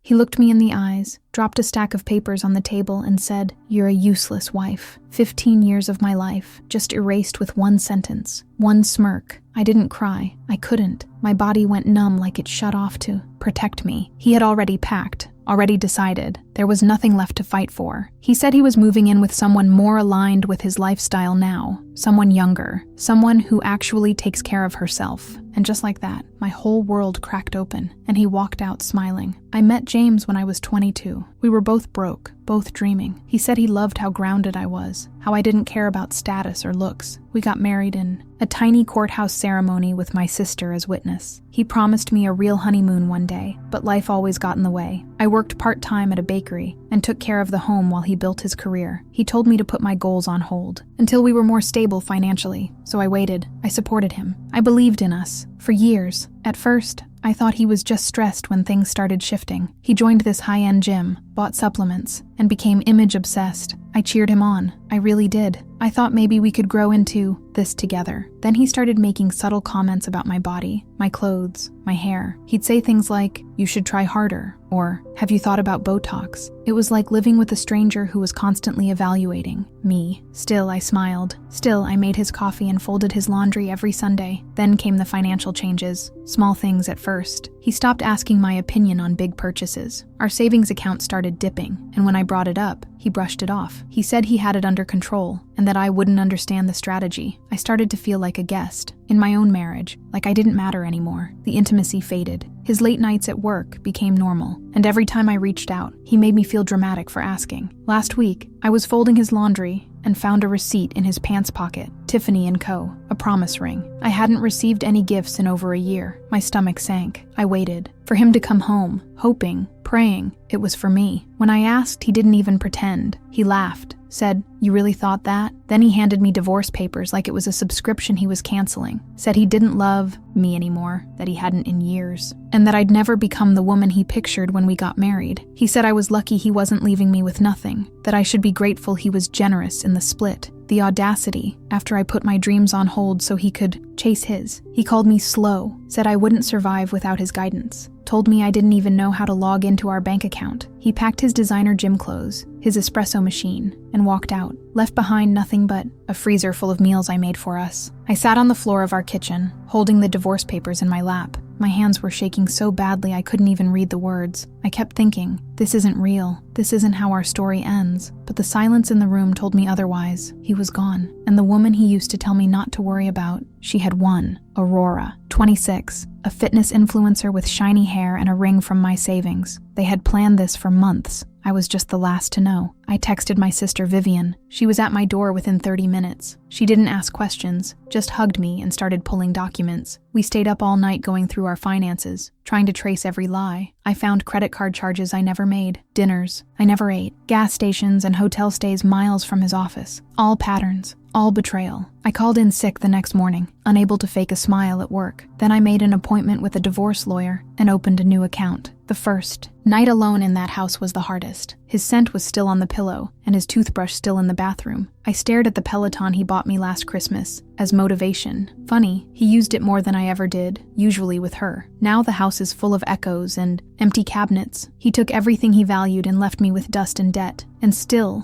He looked me in the eyes, dropped a stack of papers on the table, and said, "You're a useless wife. 15 years of my life, just erased with one sentence, one smirk." I didn't cry. I couldn't. My body went numb like it shut off to protect me. He had already packed, already decided. There was nothing left to fight for. He said he was moving in with someone more aligned with his lifestyle now, someone younger, someone who actually takes care of herself. And just like that, my whole world cracked open, and he walked out smiling. I met James when I was 22. We were both broke, both dreaming. He said he loved how grounded I was, how I didn't care about status or looks. We got married in a tiny courthouse ceremony with my sister as witness. He promised me a real honeymoon one day, but life always got in the way. I worked part-time at a bakery and took care of the home while he built his career. He told me to put my goals on hold until we were more stable financially, so I waited. I supported him. I believed in us. For years. At first, I thought he was just stressed when things started shifting. He joined this high-end gym, bought supplements, and became image-obsessed. I cheered him on. I really did. I thought maybe we could grow into this together. Then he started making subtle comments about my body, my clothes, my hair. He'd say things like, "You should try harder," or "Have you thought about Botox?" It was like living with a stranger who was constantly evaluating me. Still, I smiled. Still, I made his coffee and folded his laundry every Sunday. Then came the financial changes. Small things at first. He stopped asking my opinion on big purchases. Our savings account started dipping, and when I brought it up, he brushed it off. He said he had it under control, and that I wouldn't understand the strategy. I started to feel like a guest in my own marriage, like I didn't matter anymore. The intimacy faded. His late nights at work became normal, and every time I reached out, he made me feel dramatic for asking. Last week, I was folding his laundry and found a receipt in his pants pocket, Tiffany & Co., a promise ring. I hadn't received any gifts in over a year. My stomach sank. I waited for him to come home, hoping, praying it was for me. When I asked, he didn't even pretend. He laughed, said, "You really thought that?" Then he handed me divorce papers like it was a subscription he was canceling. Said he didn't love me anymore, that he hadn't in years, and that I'd never become the woman he pictured when we got married. He said I was lucky he wasn't leaving me with nothing, that I should be grateful he was generous in the split. The audacity, after I put my dreams on hold so he could chase his. He called me slow, said I wouldn't survive without his guidance, told me I didn't even know how to log into our bank account. He packed his designer gym clothes, his espresso machine, and walked out, left behind nothing but a freezer full of meals I made for us. I sat on the floor of our kitchen, holding the divorce papers in my lap. My hands were shaking so badly I couldn't even read the words. I kept thinking, this isn't real. This isn't how our story ends. But the silence in the room told me otherwise. He was gone. And the woman he used to tell me not to worry about, she had won. Aurora, 26, a fitness influencer with shiny hair and a ring from my savings. They had planned this for months. I was just the last to know. I texted my sister Vivian. She was at my door within 30 minutes. She didn't ask questions, just hugged me and started pulling documents. We stayed up all night going through our finances, trying to trace every lie. I found credit card charges I never made, dinners I never ate, gas stations and hotel stays miles from his office. All patterns, all betrayal. I called in sick the next morning, unable to fake a smile at work. Then I made an appointment with a divorce lawyer and opened a new account. The first night alone in that house was the hardest. His scent was still on the pillow, and his toothbrush still in the bathroom. I stared at the Peloton he bought me last Christmas as motivation. Funny, he used it more than I ever did, usually with her. Now the house is full of echoes and empty cabinets. He took everything he valued and left me with dust and debt. And still,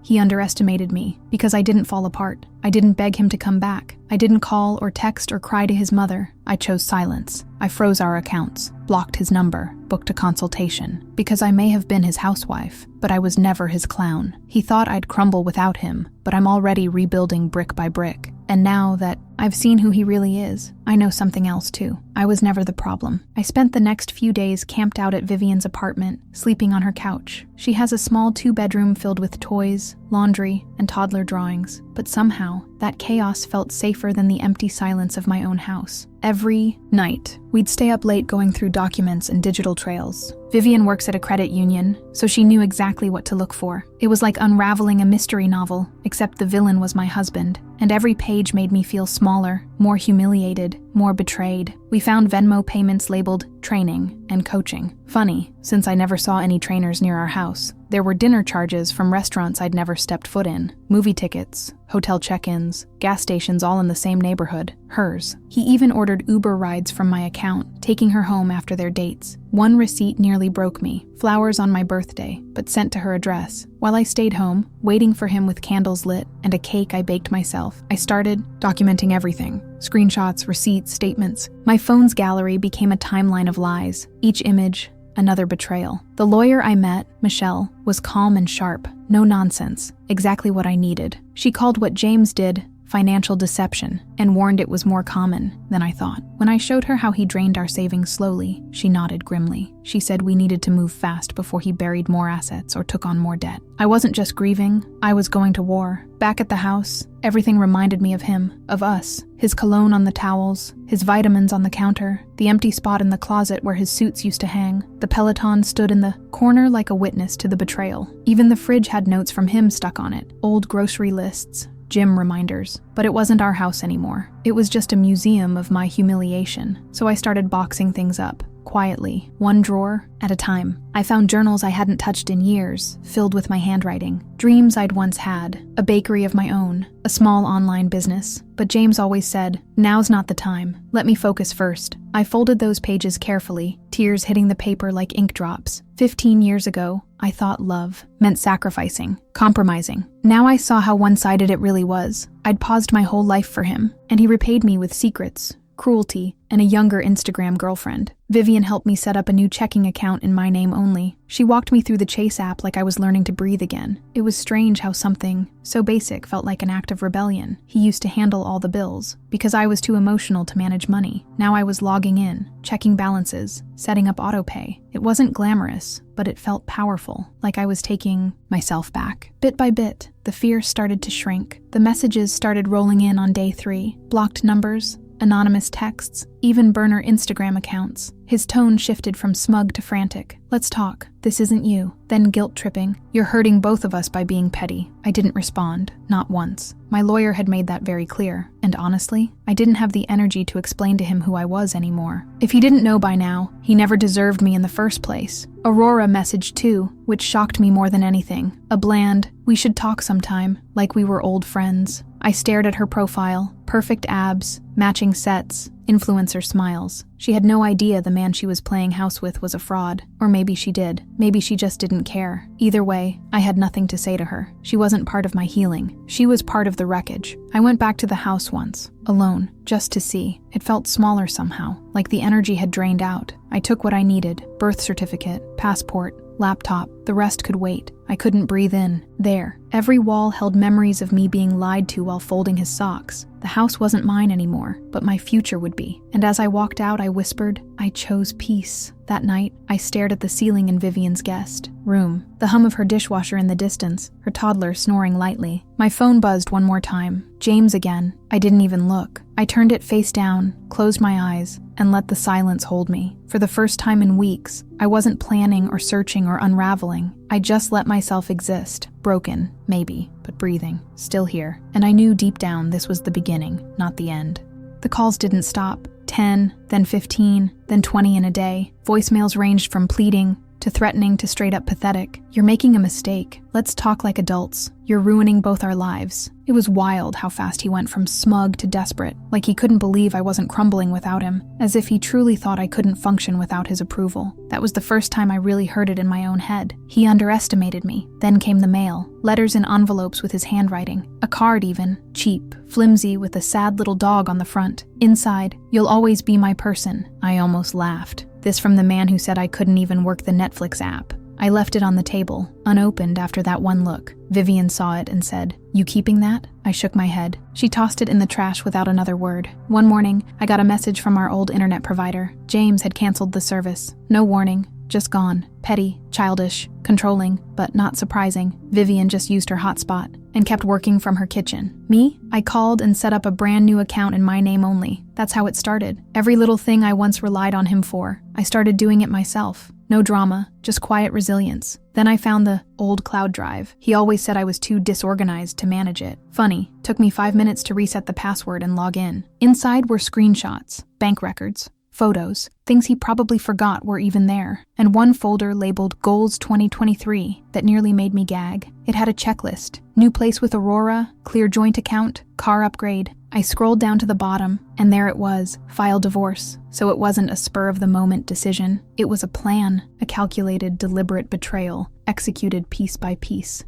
he underestimated me because I didn't fall apart. I didn't beg him to come back. I didn't call or text or cry to his mother. I chose silence. I froze our accounts, blocked his number, booked a consultation. Because I may have been his housewife, but I was never his clown. He thought I'd crumble without him, but I'm already rebuilding brick by brick. And now that I've seen who he really is, I know something else too. I was never the problem. I spent the next few days camped out at Vivian's apartment, sleeping on her couch. She has a small 2-bedroom filled with toys, laundry, and toddler drawings. But somehow, that chaos felt safer than the empty silence of my own house. Every night, we'd stay up late going through documents and digital trails. Vivian works at a credit union, so she knew exactly what to look for. It was like unraveling a mystery novel, except the villain was my husband, and every page made me feel smaller, more humiliated, more betrayed. We found Venmo payments labeled training and coaching. Funny, since I never saw any trainers near our house. There were dinner charges from restaurants I'd never stepped foot in, movie tickets, hotel check-ins, gas stations all in the same neighborhood, hers. He even ordered Uber rides from my account, taking her home after their dates. One receipt nearly broke me, flowers on my birthday, but sent to her address. While I stayed home, waiting for him with candles lit and a cake I baked myself, I started documenting everything. Screenshots, receipts, statements. My phone's gallery became a timeline of lies, each image another betrayal. The lawyer I met, Michelle, was calm and sharp. No nonsense. Exactly what I needed. She called what James did financial deception and warned it was more common than I thought. When I showed her how he drained our savings slowly, she nodded grimly. She said we needed to move fast before he buried more assets or took on more debt. I wasn't just grieving, I was going to war. Back at the house, everything reminded me of him, of us. His cologne on the towels, his vitamins on the counter, the empty spot in the closet where his suits used to hang. The Peloton stood in the corner like a witness to the betrayal. Even the fridge had notes from him stuck on it, old grocery lists, gym reminders. But it wasn't our house anymore. It was just a museum of my humiliation. So I started boxing things up, quietly, one drawer at a time. I found journals I hadn't touched in years, filled with my handwriting, dreams I'd once had, a bakery of my own, a small online business. But James always said, "Now's not the time. Let me focus first." I folded those pages carefully, tears hitting the paper like ink drops. 15 years ago, I thought love meant sacrificing, compromising. Now I saw how one-sided it really was. I'd paused my whole life for him, and he repaid me with secrets, cruelty, and a younger Instagram girlfriend. Vivian helped me set up a new checking account in my name only. She walked me through the Chase app like I was learning to breathe again. It was strange how something so basic felt like an act of rebellion. He used to handle all the bills, because I was too emotional to manage money. Now I was logging in, checking balances, setting up autopay. It wasn't glamorous, but it felt powerful, like I was taking myself back. Bit by bit, the fear started to shrink. The messages started rolling in on day 3. Blocked numbers, anonymous texts, even burner Instagram accounts. His tone shifted from smug to frantic. "Let's talk. This isn't you." Then guilt-tripping. "You're hurting both of us by being petty." I didn't respond, not once. My lawyer had made that very clear, and honestly, I didn't have the energy to explain to him who I was anymore. If he didn't know by now, he never deserved me in the first place. Aurora messaged too, which shocked me more than anything. A bland, "We should talk sometime," like we were old friends. I stared at her profile, perfect abs, matching sets, influencer smiles. She had no idea the man she was playing house with was a fraud. Or maybe she did. Maybe she just didn't care. Either way, I had nothing to say to her. She wasn't part of my healing. She was part of the wreckage. I went back to the house once, alone, just to see. It felt smaller somehow, like the energy had drained out. I took what I needed: birth certificate, passport, laptop. The rest could wait. I couldn't breathe in. There. Every wall held memories of me being lied to while folding his socks. The house wasn't mine anymore, but my future would be. And as I walked out, I whispered, I chose peace. That night, I stared at the ceiling in Vivian's guest room, the hum of her dishwasher in the distance, her toddler snoring lightly. My phone buzzed one more time. James again. I didn't even look. I turned it face down, closed my eyes, and let the silence hold me. For the first time in weeks, I wasn't planning or searching or unraveling. I just let myself exist. Broken, maybe, but breathing. Still here. And I knew deep down this was the beginning, not the end. The calls didn't stop. 10, then 15, then 20 in a day. Voicemails ranged from pleading to threatening to straight up pathetic. You're making a mistake. Let's talk like adults. You're ruining both our lives. It was wild how fast he went from smug to desperate, like he couldn't believe I wasn't crumbling without him, as if he truly thought I couldn't function without his approval. That was the first time I really heard it in my own head. He underestimated me. Then came the mail. Letters in envelopes with his handwriting. A card even. Cheap, flimsy, with a sad little dog on the front. Inside, "You'll always be my person." I almost laughed. This from the man who said I couldn't even work the Netflix app. I left it on the table, unopened after that one look. Vivian saw it and said, "You keeping that?" I shook my head. She tossed it in the trash without another word. One morning, I got a message from our old internet provider. James had canceled the service. No warning, just gone. Petty, childish, controlling, but not surprising. Vivian just used her hotspot and kept working from her kitchen. Me? I called and set up a brand new account in my name only. That's how it started. Every little thing I once relied on him for, I started doing it myself. No drama, just quiet resilience. Then I found the old cloud drive. He always said I was too disorganized to manage it. Funny, took me 5 minutes to reset the password and log in. Inside were screenshots, bank records, photos, things he probably forgot were even there, and one folder labeled Goals 2023 that nearly made me gag. It had a checklist: new place with Aurora, clear joint account, car upgrade. I scrolled down to the bottom, and there it was: file divorce. So it wasn't a spur-of-the-moment decision. It was a plan, a calculated, deliberate betrayal, executed piece by piece.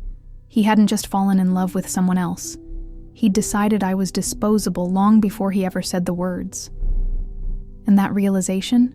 He hadn't just fallen in love with someone else. He'd decided I was disposable long before he ever said the words. And that realization?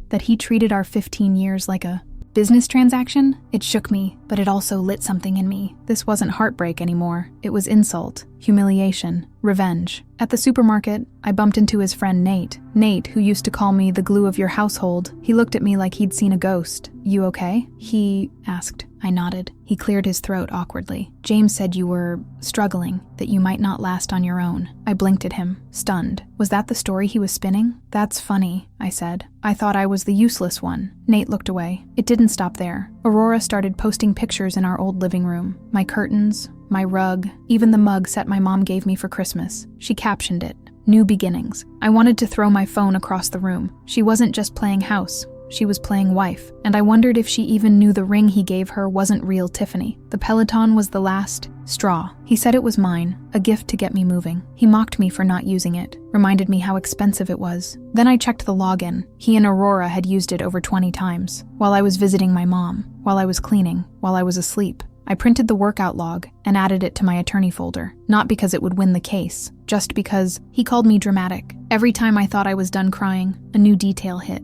That he treated our 15 years like a business transaction? It shook me, but it also lit something in me. This wasn't heartbreak anymore. It was insult, humiliation, revenge. At the supermarket, I bumped into his friend Nate. Nate, who used to call me the glue of your household. He looked at me like he'd seen a ghost. "You okay?" he asked. I nodded. He cleared his throat awkwardly. "James said you were struggling, that you might not last on your own." I blinked at him, stunned. Was that the story he was spinning? "That's funny," I said. "I thought I was the useless one." Nate looked away. It didn't stop there. Aurora started posting pictures in our old living room. My curtains, my rug, even the mug set my mom gave me for Christmas. She captioned it, "New Beginnings." I wanted to throw my phone across the room. She wasn't just playing house. She was playing wife, and I wondered if she even knew the ring he gave her wasn't real Tiffany. The Peloton was the last straw. He said it was mine, a gift to get me moving. He mocked me for not using it, reminded me how expensive it was. Then I checked the login. He and Aurora had used it over 20 times, while I was visiting my mom, while I was cleaning, while I was asleep. I printed the workout log and added it to my attorney folder, not because it would win the case, just because he called me dramatic. Every time I thought I was done crying, a new detail hit.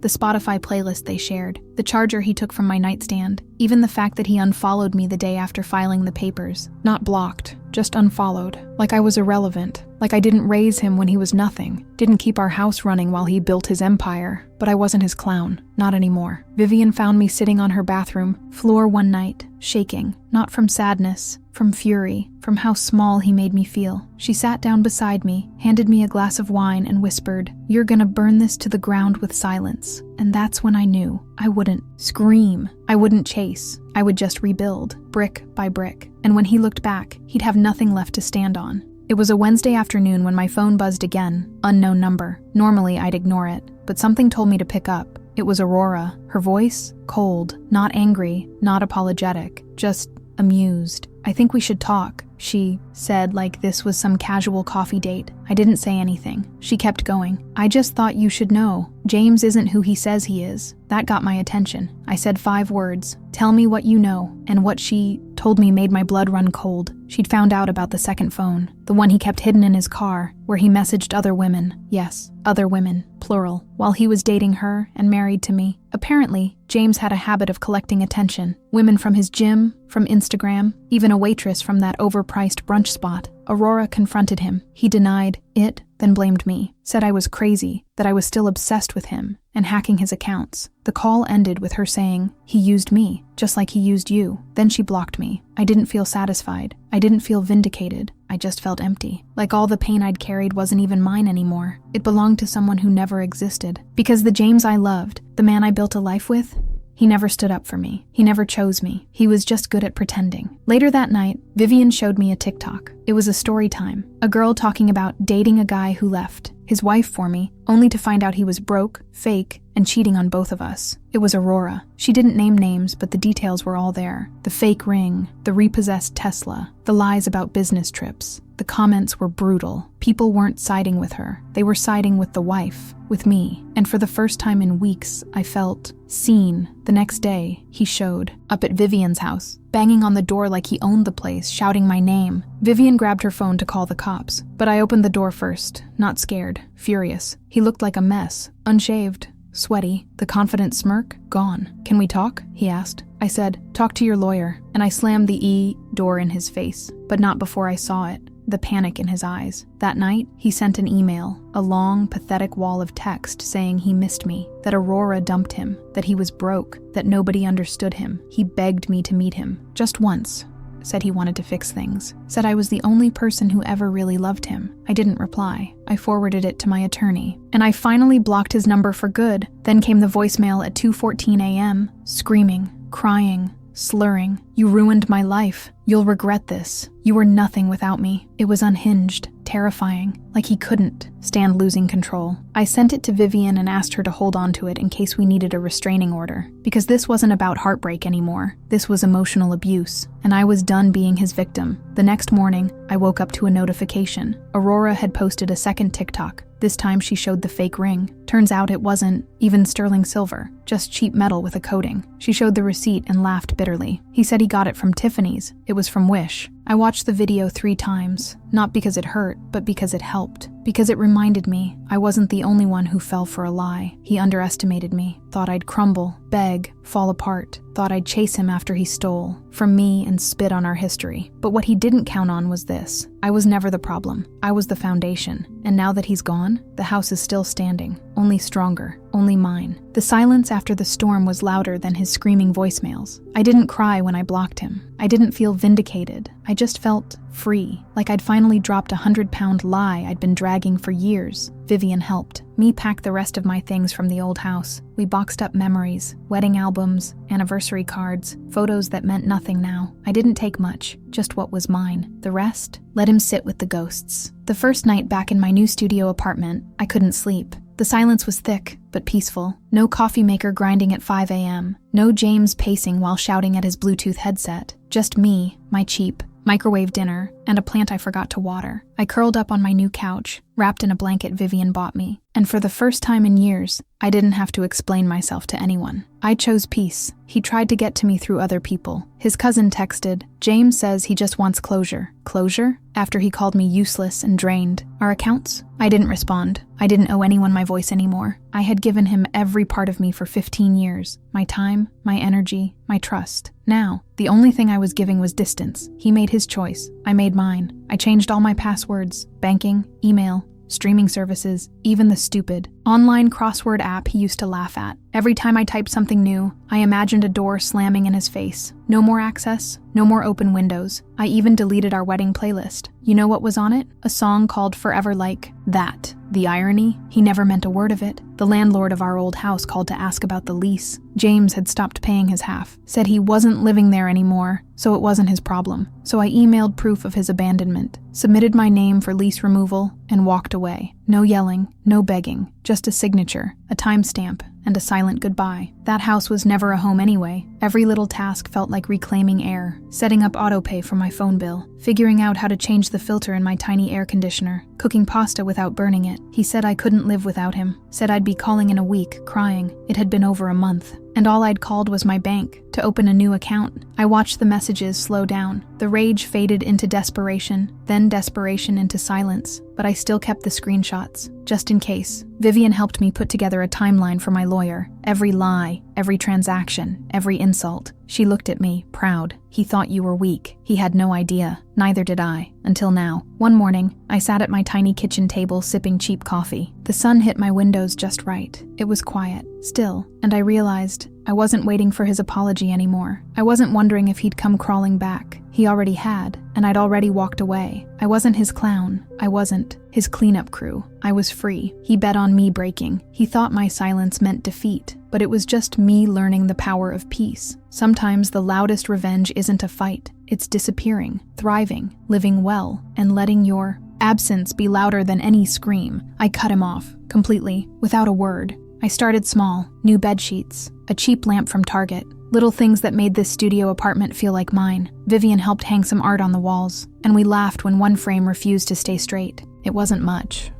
The Spotify playlist they shared, the charger he took from my nightstand, even the fact that he unfollowed me the day after filing the papers. Not blocked, just unfollowed. Like I was irrelevant. Like I didn't raise him when he was nothing. Didn't keep our house running while he built his empire. But I wasn't his clown. Not anymore. Vivian found me sitting on her bathroom floor one night, shaking. Not from sadness, from fury, from how small he made me feel. She sat down beside me, handed me a glass of wine, and whispered, "You're gonna burn this to the ground with silence." And that's when I knew. I wouldn't scream. I wouldn't chase. I would just rebuild, brick by brick. And when he looked back, he'd have nothing left to stand on. It was a Wednesday afternoon when my phone buzzed again. Unknown number. Normally I'd ignore it, but something told me to pick up. It was Aurora. Her voice, cold, not angry, not apologetic, just amused. "I think we should talk," she said, like this was some casual coffee date. I didn't say anything. She kept going. "I just thought you should know. James isn't who he says he is." That got my attention. I said 5 words. "Tell me what you know." And what she told me made my blood run cold. She'd found out about the second phone, the one he kept hidden in his car, where he messaged other women. Yes, other women, plural, while he was dating her and married to me. Apparently, James had a habit of collecting attention. Women from his gym, from Instagram, even a waitress from that overpriced brunch spot. Aurora confronted him. He denied it, then blamed me. Said I was crazy, that I was still obsessed with him, and hacking his accounts. The call ended with her saying, "He used me, just like he used you." Then she blocked me. I didn't feel satisfied. I didn't feel vindicated. I just felt empty. Like all the pain I'd carried wasn't even mine anymore. It belonged to someone who never existed. Because the James I loved, the man I built a life with, he never stood up for me. He never chose me. He was just good at pretending. Later that night, Vivian showed me a TikTok. It was a story time. A girl talking about dating a guy who left his wife for me, only to find out he was broke, fake, and cheating on both of us. It was Aurora. She didn't name names, but the details were all there. The fake ring, the repossessed Tesla, the lies about business trips. The comments were brutal. People weren't siding with her. They were siding with the wife, with me. And for the first time in weeks, I felt seen. The next day, he showed up at Vivian's house, banging on the door like he owned the place, shouting my name. Vivian grabbed her phone to call the cops, but I opened the door first, not scared, furious. He looked like a mess, unshaved, sweaty, the confident smirk gone. "Can we talk?" he asked. I said, "Talk to your lawyer," and I slammed the door in his face, but not before I saw it. The panic in his eyes. That night, he sent an email, a long, pathetic wall of text saying he missed me, that Aurora dumped him, that he was broke, that nobody understood him. He begged me to meet him, just once. Said he wanted to fix things. Said I was the only person who ever really loved him. I didn't reply. I forwarded it to my attorney. And I finally blocked his number for good. Then came the voicemail at 2:14 a.m., screaming, crying, slurring. "You ruined my life. You'll regret this. You were nothing without me." It was unhinged, terrifying, like he couldn't stand losing control. I sent it to Vivian and asked her to hold on to it in case we needed a restraining order. Because this wasn't about heartbreak anymore. This was emotional abuse, and I was done being his victim. The next morning, I woke up to a notification. Aurora had posted a second TikTok. This time she showed the fake ring. Turns out it wasn't even sterling silver, just cheap metal with a coating. She showed the receipt and laughed bitterly. He said he got it from Tiffany's. It was from Wish. I watched the video 3 times, not because it hurt, but because it helped. Because it reminded me I wasn't the only one who fell for a lie. He underestimated me, thought I'd crumble, beg, fall apart, thought I'd chase him after he stole from me and spit on our history. But what he didn't count on was this. I was never the problem. I was the foundation. And now that he's gone, the house is still standing, only stronger, only mine. The silence after the storm was louder than his screaming voicemails. I didn't cry when I blocked him. I didn't feel vindicated. I just felt free, like I'd finally dropped a 100-pound lie I'd been dragging for years. Vivian helped me pack the rest of my things from the old house. We boxed up memories, wedding albums, anniversary cards, photos that meant nothing now. I didn't take much, just what was mine. The rest, let him sit with the ghosts. The first night back in my new studio apartment, I couldn't sleep. The silence was thick, but peaceful. No coffee maker grinding at 5 a.m. No James pacing while shouting at his Bluetooth headset. Just me, my cheap microwave dinner, and a plant I forgot to water. I curled up on my new couch, wrapped in a blanket Vivian bought me. And for the first time in years, I didn't have to explain myself to anyone. I chose peace. He tried to get to me through other people. His cousin texted, "James says he just wants closure." Closure? After he called me useless and drained our accounts? I didn't respond. I didn't owe anyone my voice anymore. I had given him every part of me for 15 years. My time, my energy, my trust. Now, the only thing I was giving was distance. He made his choice. I made mine. I changed all my passwords, banking, email, streaming services, even the stupid online crossword app he used to laugh at. Every time I typed something new, I imagined a door slamming in his face. No more access, no more open windows. I even deleted our wedding playlist. You know what was on it? A song called Forever Like That. The irony? He never meant a word of it. The landlord of our old house called to ask about the lease. James had stopped paying his half, said he wasn't living there anymore, so it wasn't his problem. So I emailed proof of his abandonment, submitted my name for lease removal, and walked away. No yelling, no begging, just a signature, a timestamp, and a silent goodbye. That house was never a home anyway. Every little task felt like reclaiming air, setting up autopay for my phone bill, figuring out how to change the filter in my tiny air conditioner, cooking pasta without burning it. He said I couldn't live without him, said I'd be calling in a week, crying. It had been over a month. And all I'd called was my bank to open a new account. I watched the messages slow down. The rage faded into desperation, then desperation into silence. But I still kept the screenshots, just in case. Vivian helped me put together a timeline for my lawyer. Every lie, every transaction, every insult. She looked at me, proud. He thought you were weak. He had no idea. Neither did I, until now. One morning, I sat at my tiny kitchen table sipping cheap coffee. The sun hit my windows just right. It was quiet, still, and I realized I wasn't waiting for his apology anymore. I wasn't wondering if he'd come crawling back. He already had, and I'd already walked away. I wasn't his clown. I wasn't his cleanup crew. I was free. He bet on me breaking. He thought my silence meant defeat, but it was just me learning the power of peace. Sometimes the loudest revenge isn't a fight. It's disappearing, thriving, living well, and letting your absence be louder than any scream. I cut him off, completely, without a word. I started small, new bed sheets, a cheap lamp from Target, little things that made this studio apartment feel like mine. Vivian helped hang some art on the walls, and we laughed when one frame refused to stay straight. It wasn't much,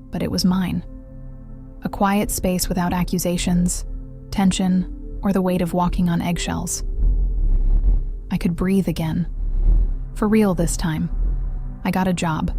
but it was mine. A quiet space without accusations, tension, or the weight of walking on eggshells. I could breathe again. For real this time. I got a job.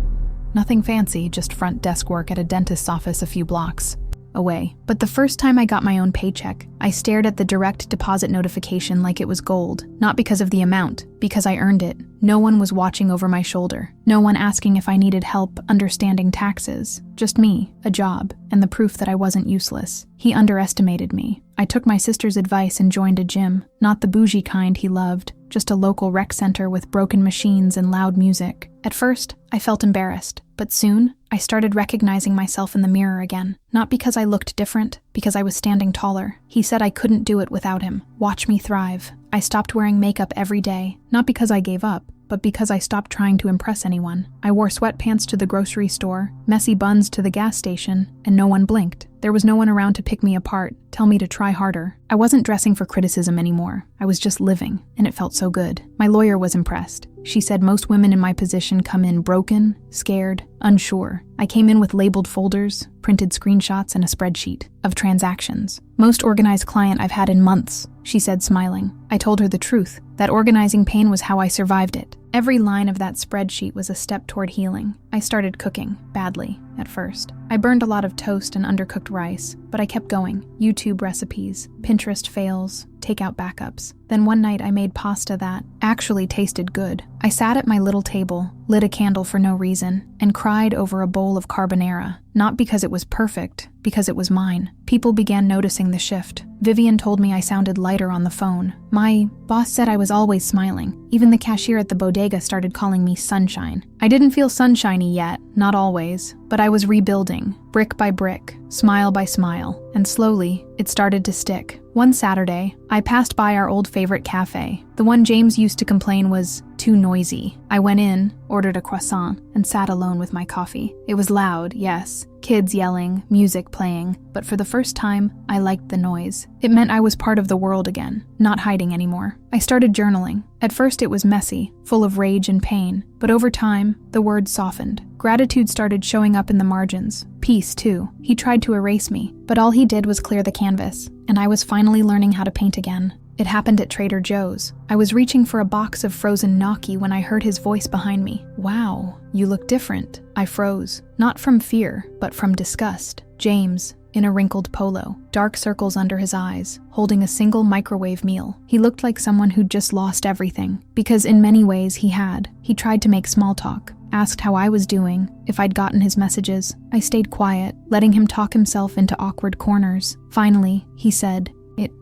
Nothing fancy, just front desk work at a dentist's office a few blocks away. But the first time I got my own paycheck, I stared at the direct deposit notification like it was gold. Not because of the amount, because I earned it. No one was watching over my shoulder. No one asking if I needed help understanding taxes. Just me, a job, and the proof that I wasn't useless. He underestimated me. I took my sister's advice and joined a gym. Not the bougie kind he loved, just a local rec center with broken machines and loud music. At first, I felt embarrassed, but soon, I started recognizing myself in the mirror again. Not because I looked different, because I was standing taller. He said I couldn't do it without him. Watch me thrive. I stopped wearing makeup every day, not because I gave up, but because I stopped trying to impress anyone. I wore sweatpants to the grocery store, messy buns to the gas station, and no one blinked. There was no one around to pick me apart, tell me to try harder. I wasn't dressing for criticism anymore. I was just living, and it felt so good. My lawyer was impressed. She said most women in my position come in broken, scared, unsure. I came in with labeled folders, printed screenshots, and a spreadsheet of transactions. Most organized client I've had in months, she said, smiling. I told her the truth, that organizing pain was how I survived it. Every line of that spreadsheet was a step toward healing. I started cooking, badly, at first. I burned a lot of toast and undercooked rice, but I kept going. YouTube recipes, Pinterest fails, takeout backups. Then one night I made pasta that actually tasted good. I sat at my little table, lit a candle for no reason, and cried over a bowl of carbonara. Not because it was perfect, because it was mine. People began noticing the shift. Vivian told me I sounded lighter on the phone. My boss said I was always smiling. Even the cashier at the bodega started calling me Sunshine. I didn't feel sunshiny yet, not always, but I was rebuilding, brick by brick, smile by smile, and slowly, it started to stick. One Saturday, I passed by our old favorite cafe. The one James used to complain was too noisy. I went in, ordered a croissant, and sat alone with my coffee. It was loud, yes, kids yelling, music playing, but for the first time, I liked the noise. It meant I was part of the world again, not hiding anymore. I started journaling. At first it was messy, full of rage and pain, but over time, the words softened. Gratitude started showing up in the margins. Peace, too. He tried to erase me, but all he did was clear the canvas, and I was finally learning how to paint again. It happened at Trader Joe's. I was reaching for a box of frozen gnocchi when I heard his voice behind me. Wow, you look different. I froze, not from fear, but from disgust. James, in a wrinkled polo, dark circles under his eyes, holding a single microwave meal. He looked like someone who'd just lost everything, because in many ways he had. He tried to make small talk, asked how I was doing, if I'd gotten his messages. I stayed quiet, letting him talk himself into awkward corners. Finally, he said,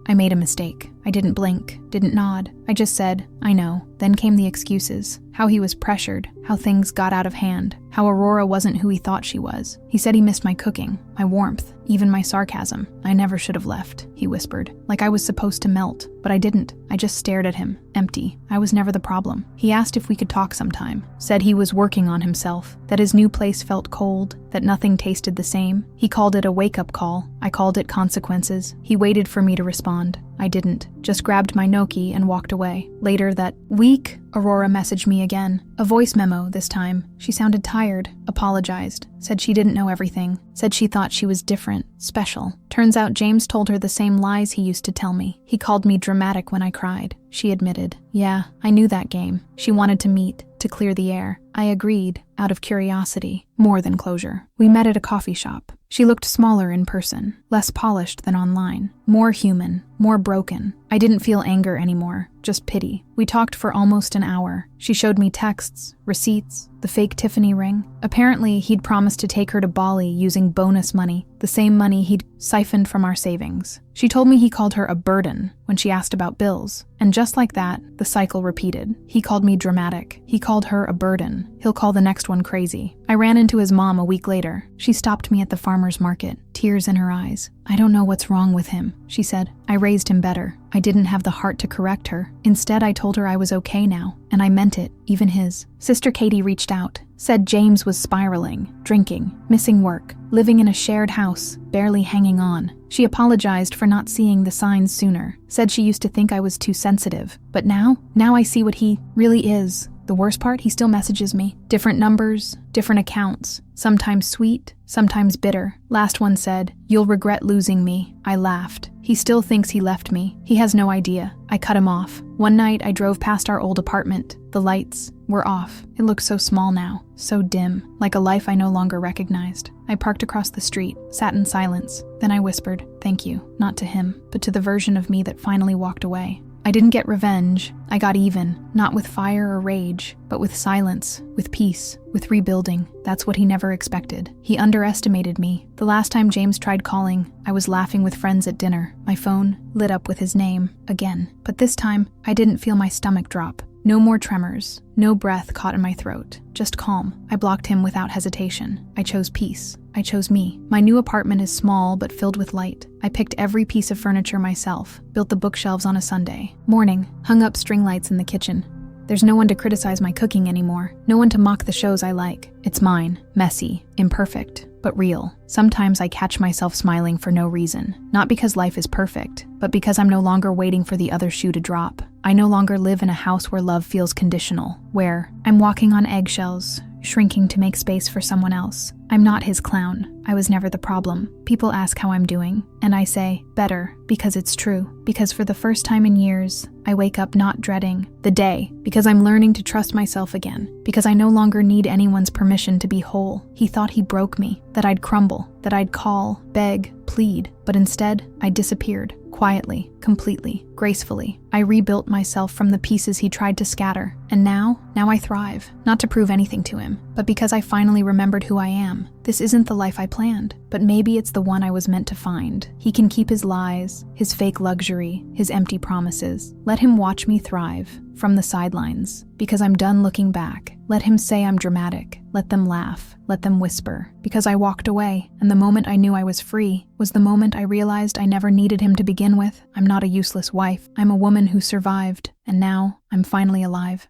I made a mistake. I didn't blink, didn't nod. I just said, I know. Then came the excuses. How he was pressured, how things got out of hand, how Aurora wasn't who he thought she was. He said he missed my cooking, my warmth, even my sarcasm. I never should have left, he whispered, like I was supposed to melt, but I didn't. I just stared at him, empty. I was never the problem. He asked if we could talk sometime, said he was working on himself, that his new place felt cold, that nothing tasted the same. He called it a wake-up call. I called it consequences. He waited for me to respond. I didn't, just grabbed my gnocchi and walked away. Later that week, Aurora messaged me again. A voice memo this time. She sounded tired, apologized, said she didn't know everything, said she thought she was different, special. Turns out James told her the same lies he used to tell me. He called me dramatic when I cried. She admitted, yeah, I knew that game. She wanted to meet, to clear the air. I agreed, out of curiosity, more than closure. We met at a coffee shop. She looked smaller in person, less polished than online, more human, more broken. I didn't feel anger anymore, just pity. We talked for almost an hour. She showed me texts, receipts, the fake Tiffany ring. Apparently, he'd promised to take her to Bali using bonus money, the same money he'd siphoned from our savings. She told me he called her a burden when she asked about bills. And just like that, the cycle repeated. He called me dramatic. He called her a burden. He'll call the next one crazy. I ran into his mom a week later. She stopped me at the farmer's market, tears in her eyes. I don't know what's wrong with him, she said. I raised him better. I didn't have the heart to correct her. Instead, I told her I was okay now, and I meant it, even his. Sister Katie reached out, said James was spiraling, drinking, missing work, living in a shared house, barely hanging on. She apologized for not seeing the signs sooner, said she used to think I was too sensitive. But now I see what he really is. The worst part, he still messages me. Different numbers, different accounts. Sometimes sweet, sometimes bitter. Last one said, "You'll regret losing me." I laughed. He still thinks he left me. He has no idea. I cut him off. One night, I drove past our old apartment. The lights were off. It looked so small now, so dim, like a life I no longer recognized. I parked across the street, sat in silence. Then I whispered, thank you, not to him, but to the version of me that finally walked away. I didn't get revenge. I got even, not with fire or rage, but with silence, with peace, with rebuilding. That's what he never expected. He underestimated me. The last time James tried calling, I was laughing with friends at dinner. My phone lit up with his name, again. But this time, I didn't feel my stomach drop. No more tremors, no breath caught in my throat, just calm. I blocked him without hesitation. I chose peace. I chose me. My new apartment is small but filled with light. I picked every piece of furniture myself, built the bookshelves on a Sunday morning, hung up string lights in the kitchen. There's no one to criticize my cooking anymore, no one to mock the shows I like. It's mine, messy, imperfect, but real. Sometimes I catch myself smiling for no reason, not because life is perfect, but because I'm no longer waiting for the other shoe to drop. I no longer live in a house where love feels conditional, where I'm walking on eggshells, shrinking to make space for someone else. I'm not his clown. I was never the problem. People ask how I'm doing, and I say, better, because it's true. Because for the first time in years, I wake up not dreading the day, because I'm learning to trust myself again, because I no longer need anyone's permission to be whole. He thought he broke me, that I'd crumble, that I'd call, beg, plead, but instead, I disappeared. Quietly, completely, gracefully. I rebuilt myself from the pieces he tried to scatter, and now I thrive. Not to prove anything to him, but because I finally remembered who I am. This isn't the life I planned, but maybe it's the one I was meant to find. He can keep his lies, his fake luxury, his empty promises. Let him watch me thrive from the sidelines, because I'm done looking back. Let him say I'm dramatic. Let them laugh. Let them whisper. Because I walked away, and the moment I knew I was free was the moment I realized I never needed him to begin with. I'm not a useless wife. I'm a woman who survived, and now I'm finally alive.